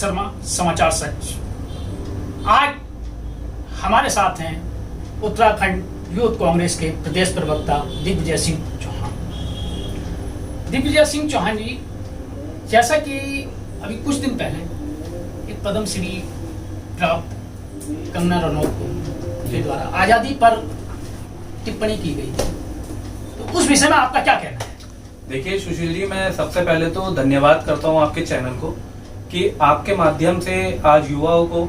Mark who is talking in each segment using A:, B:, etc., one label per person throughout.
A: शर्मा, समाचार सच। आज हमारे साथ हैं उत्तराखंड यूथ कांग्रेस के प्रदेश प्रवक्ता दिग्विजय सिंह चौहान। दिग्विजय सिंह चौहान जी, जैसा कि अभी कुछ दिन पहले एक पद्मश्री प्राप्त कंगना रनौत के द्वारा आजादी पर टिप्पणी की गई, तो उस विषय में आपका क्या कहना है?
B: देखिए सुशील जी, मैं सबसे पहले तो धन्यवाद करता हूं आपके चैनल को कि आपके माध्यम से आज युवाओं को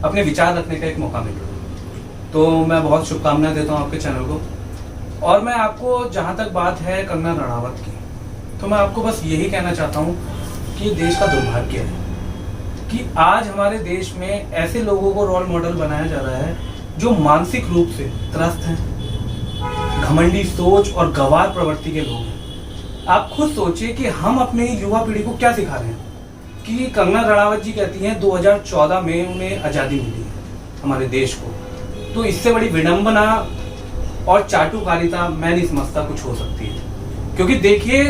B: अपने विचार रखने का एक मौका मिला। तो मैं बहुत शुभकामनाएं देता हूं आपके चैनल को। और मैं आपको, जहां तक बात है कंगना रणावत की, तो मैं आपको बस यही कहना चाहता हूं कि देश का दुर्भाग्य है कि आज हमारे देश में ऐसे लोगों को रोल मॉडल बनाया जा रहा है जो मानसिक रूप से त्रस्त हैं, घमंडी सोच और गंवार प्रवृत्ति के लोग हैं। आप खुद सोचिए कि हम अपने युवा पीढ़ी को क्या सिखा रहे हैं कि कंगना रणावत जी कहती हैं 2014 में उन्हें आजादी मिली है हमारे देश को। तो इससे बड़ी विडंबना और चाटुकारिता मैं नहीं समझता कुछ हो सकती है, क्योंकि देखिए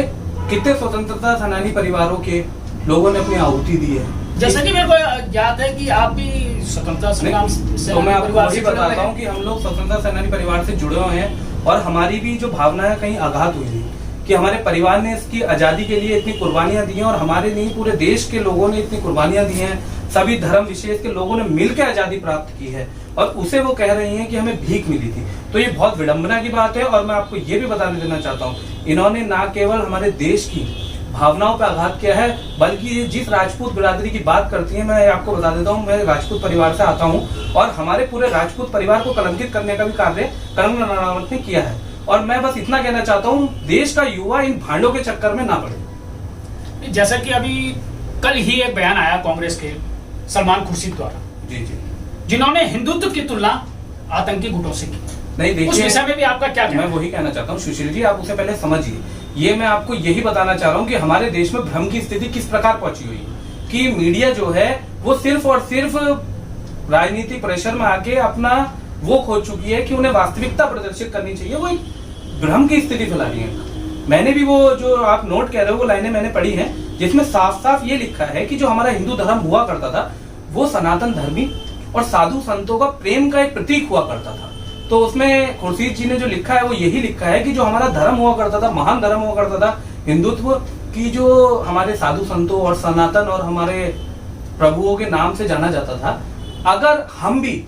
B: कितने स्वतंत्रता सेनानी परिवारों के लोगों ने अपनी आहुति दी है।
A: जैसा कि मेरे को याद है कि आप भी स्वतंत्रता संग्राम
B: तो मैं आपको वही बताता हूँ कि हम लोग स्वतंत्रता सेनानी परिवार से जुड़े हुए हैं और हमारी भी जो भावना है कहीं आघात हुई थी कि हमारे परिवार ने इसकी आजादी के लिए इतनी कुर्बानियां दी हैं और हमारे नहीं पूरे देश के लोगों ने इतनी कुर्बानियां दी हैं। सभी धर्म विशेष के लोगों ने मिलकर आजादी प्राप्त की है और उसे वो कह रही हैं कि हमें भीख मिली थी। तो ये बहुत विडंबना की बात है। और मैं आपको ये भी बताने देना चाहता हूँ, इन्होंने ना केवल हमारे देश की भावनाओं पर आघात किया है, बल्कि ये जिस राजपूत बिरादरी की बात करती है, मैं आपको बता देता हूँ, मैं राजपूत परिवार से आता हूँ और हमारे पूरे राजपूत परिवार को कलंकित करने का भी कार्य कंगना रणावत ने किया है। और मैं बस इतना कहना चाहता हूँ, देश का युवा इन भांडों के चक्कर में ना पड़े।
A: जैसा कि अभी कल ही एक बयान आया कांग्रेस के सलमान खुर्शीद द्वारा,
B: जी जी,
A: जिन्होंने हिंदुत्व की तुलना आतंकी गुटों से की।
B: नहीं देखिए,
A: उस विषय में भी आपका क्या कहना है?
B: मैं वही कहना चाहता हूँ सुशील जी, आप उसे पहले समझिए। ये मैं आपको यही बताना चाह रहा हूँ कि हमारे देश में भ्रम की स्थिति किस प्रकार पहुंची हुई है कि मीडिया जो है वो सिर्फ और सिर्फ राजनीतिक प्रेशर में आके अपना वो खो चुकी है कि उन्हें वास्तविकता प्रदर्शित करनी चाहिए। वो एक भ्रम की स्थिति फैला रही है। मैंने भी वो जो आप नोट कह रहे हो वो लाइनें मैंने पढ़ी हैं, जिसमें साफ साफ ये लिखा है कि जो हमारा हिंदू धर्म हुआ करता था वो सनातन धर्मी और साधु संतों का प्रेम का एक प्रतीक हुआ करता था। तो उसमें खुर्शीद जी ने जो लिखा है वो यही लिखा है कि जो हमारा धर्म हुआ करता था, महान धर्म हुआ करता था हिंदुत्व की, जो हमारे साधु संतों और सनातन और हमारे प्रभुओं के नाम से जाना जाता था, अगर हम भी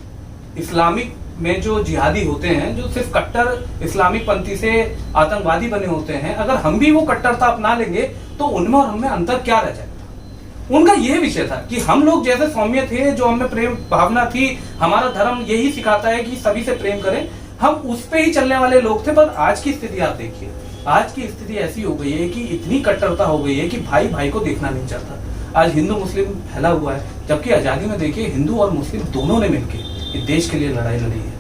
B: इस्लामिक में जो जिहादी होते हैं, जो सिर्फ कट्टर इस्लामिक पंथी से आतंकवादी बने होते हैं, अगर हम भी वो कट्टरता अपना लेंगे तो उनमें और हमें अंतर क्या रह जाएगा। उनका यह विषय था कि हम लोग जैसे सौम्य थे, जो हमें प्रेम भावना थी, हमारा धर्म यही सिखाता है कि सभी से प्रेम करें, हम उस पे ही चलने वाले लोग थे। पर आज की स्थिति आप देखिए, आज की स्थिति ऐसी हो गई है कि इतनी कट्टरता हो गई है कि भाई भाई को देखना नहीं चाहता। आज हिंदू मुस्लिम फैला हुआ है, जबकि आजादी में देखिए हिंदू और मुस्लिम दोनों ने मिलकर इस देश के लिए लड़ाई लड़ी है,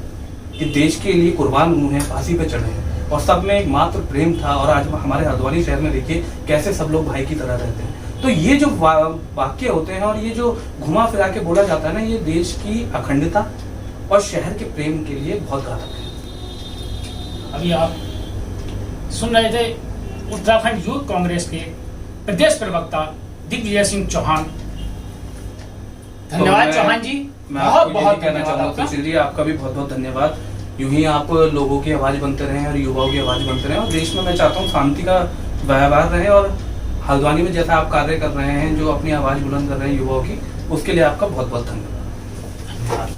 B: इस देश के लिए कुर्बान हुए हैं, फांसी पे चढ़े हैं और सब में एक मात्र प्रेम था। और आज हमारे हल्द्वानी शहर में देखिए कैसे सब लोग भाई की तरह रहते हैं। तो ये जो वाक्य होते हैं और ये जो घुमा फिरा के बोला जाता है ना, ये देश की अखंडता और शहर के प्रेम के लिए बहुत घातक है।
A: अभी आप सुन रहे थे उत्तराखंड यूथ कांग्रेस के प्रदेश प्रवक्ता दिग्विजय सिंह चौहान। धन्यवाद चौहान जी, बहुत बहुत
B: कहना चाहूँगा सुशील जी, आपका भी बहुत बहुत धन्यवाद। यूं ही आप लोगों की आवाज बनते रहें और युवाओं की आवाज बनते रहें और देश में मैं चाहता हूँ शांति का व्यवहार रहे। और हल्द्वानी में जैसा आप कार्य कर रहे हैं, जो अपनी आवाज बुलंद कर रहे हैं युवाओं की, उसके लिए आपका बहुत बहुत धन्यवाद।